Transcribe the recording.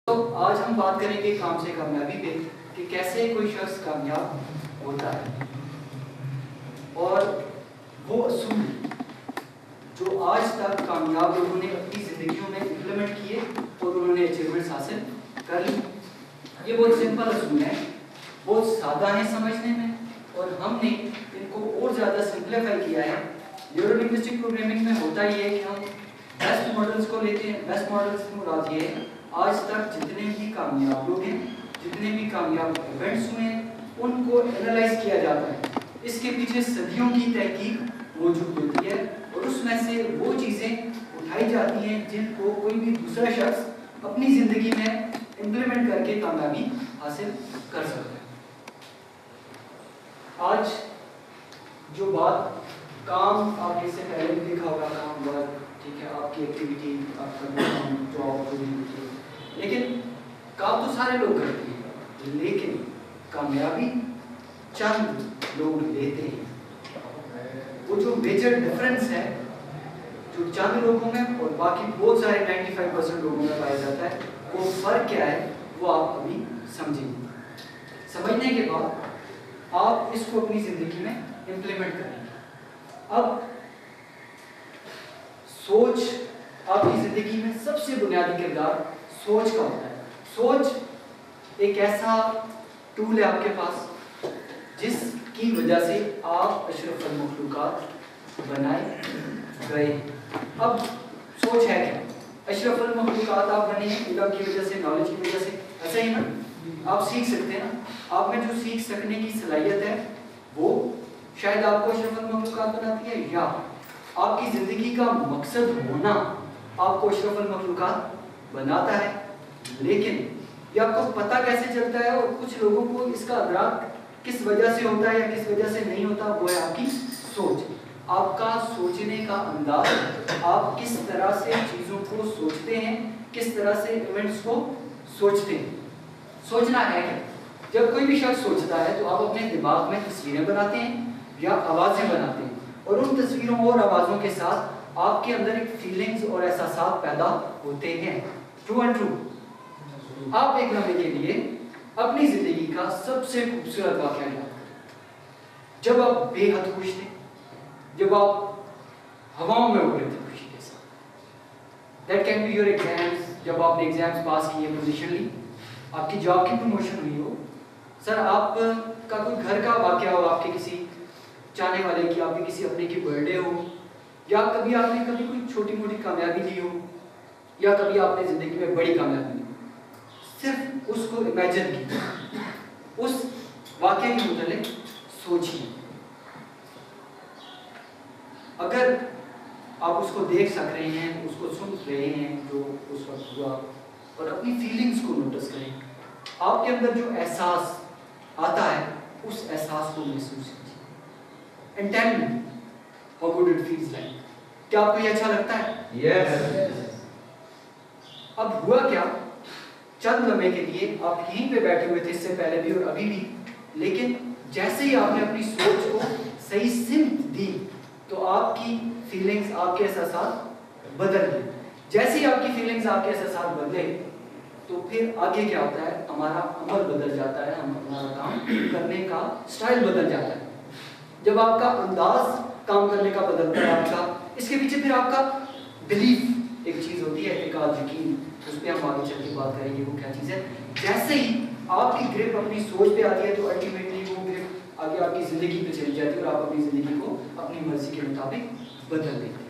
تو آج ہم بات کریں گے کام سے کامیابی پہ کہ کیسے کوئی شخص کامیاب ہوتا ہے اور وہ اصول جو آج تک کامیاب لوگوں نے اپنی زندگیوں میں امپلیمنٹ کیے اور انہوں نے اچیومنٹس حاصل کر لی. یہ بہت سمپل اصول ہیں, بہت سادہ ہیں سمجھنے میں, اور ہم نے ان کو اور زیادہ سمپلیفائی کیا ہے. نیورو لنگوسٹک پروگرامنگ میں ہوتا یہ ہے کہ ہم بیسٹ ماڈلز کو لیتے ہیں. بیسٹ ماڈلز کی مراد یہ ہے آج تک جتنے بھی کامیاب لوگ ہیں, جتنے بھی کامیاب ایونٹس ہوئے ہیں, ان کو اینالائز کیا جاتا ہے. اس کے پیچھے صدیوں کی تحقیق موجود ہوتی ہے اور اس میں سے وہ چیزیں اٹھائی جاتی ہیں جن کو کوئی بھی دوسرا شخص اپنی زندگی میں امپلیمنٹ کر کے کامیابی حاصل کر سکتا ہے. آج جو بات کام, آپ نے اس سے پہلے بھی دیکھا ہوگا, کام ورک, ٹھیک ہے, آپ کی ایکٹیویٹی, آپ کا کام, جاب, جو بھی ہوتی ہے, لیکن کام تو سارے لوگ کرتے ہیں, لیکن کامیابی چند لوگ لیتے ہیں. وہ جو میجر ڈفرینس ہے جو چند لوگوں میں اور باقی بہت سارے 95% لوگوں میں پایا جاتا ہے, وہ فرق کیا ہے وہ آپ ابھی سمجھیں گے. سمجھنے کے بعد آپ اس کو اپنی زندگی میں امپلیمنٹ کریں گے. اب سوچ, آپ کی زندگی میں سب سے بنیادی کردار سوچ کا ہوتا ہے. سوچ ایک ایسا ٹول ہے آپ کے پاس جس کی وجہ سے آپ اشرف المخلوقات بنائے گئے. اب سوچ ہے کیا؟ اشرف المخلوقات آپ بنے ہیں علم کی وجہ سے, نالج کی وجہ سے, ایسا ہی نا. آپ سیکھ سکتے ہیں نا. آپ میں جو سیکھ سکنے کی صلاحیت ہے وہ شاید آپ کو اشرف المخلوقات بناتی ہے, یا آپ کی زندگی کا مقصد ہونا آپ کو اشرف المخلوقات بناتا ہے. لیکن یہ آپ کو پتہ کیسے چلتا ہے اور کچھ لوگوں کو اس کا ادراک کس وجہ سے ہوتا ہے یا کس وجہ سے نہیں ہوتا, وہ ہے آپ کی سوچ. آپ کا سوچنے کا انداز, آپ کس طرح سے چیزوں کو سوچتے ہیں, کس طرح سے ایونٹس کو سوچتے ہیں. سوچنا ہے کہ جب کوئی بھی شخص سوچتا ہے تو آپ اپنے دماغ میں تصویریں بناتے ہیں یا آوازیں بناتے ہیں, اور ان تصویروں اور آوازوں کے ساتھ آپ کے اندر ایک فیلنگز اور احساسات پیدا ہوتے ہیں. True and true. آپ ایک لمحے کے لیے اپنی زندگی کا سب سے خوبصورت واقعہ یاد کریں جب آپ بے حد خوش تھے, جب آپ ہواؤں میں اڑ رہے تھے خوشی کے ساتھ. That can be your exams, جب آپ نے ایگزامس پاس کیے, پوزیشن لی, آپ کی جاب کی پروموشن ہوئی ہو, سر آپ کا کوئی گھر کا واقعہ ہو, آپ کے کسی چاہنے والے کی, آپ کے کسی اپنے کی برتھ ڈے ہو, یا کبھی آپ نے کبھی کوئی چھوٹی موٹی کامیابی لی ہو, یا کبھی آپ نے زندگی میں بڑی کامیابی لی ہو. صرف اس کو امیجن کیجیے, اس واقعے کے متعلق سوچیے. اگر آپ اس کو دیکھ سک رہے ہیں, اس کو سن رہے ہیں جو اس وقت ہوا, اور اپنی فیلنگز کو نوٹس کریں, آپ کے اندر جو احساس آتا ہے اس احساس کو محسوس کیجیے. And tell me how good it feels like. کیا آپ کو یہ اچھا لگتا ہے؟ Yes. اب ہوا کیا, چند لمحے کے لیے آپ یہیں پہ بیٹھے ہوئے تھے اس سے پہلے بھی اور ابھی بھی, لیکن جیسے ہی آپ نے اپنی سوچ کو صحیح سمت دی تو آپ کی فیلنگز, آپ کے احساسات بدل گئے. جیسے ہی آپ کی فیلنگز, آپ کے احساسات بدلے تو پھر آگے کیا ہوتا ہے, ہمارا عمل بدل جاتا ہے, ہمارا کام کرنے کا سٹائل بدل جاتا ہے. جب آپ کا انداز کام کرنے کا بدلتا ہے, آپ کا اس کے پیچھے پھر آپ کا بلیف ایک چیز ہوتی ہے, اعتقاد, یقین, اس پہ ہم آگے چل کے بات کریں گے وہ کیا چیز ہے. جیسے ہی آپ کی گرپ اپنی سوچ پہ آتی ہے تو الٹیمیٹلی وہ گرپ آگے آپ کی زندگی پہ چلی جاتی ہے اور آپ اپنی زندگی کو اپنی مرضی کے مطابق بدل دیتے ہیں.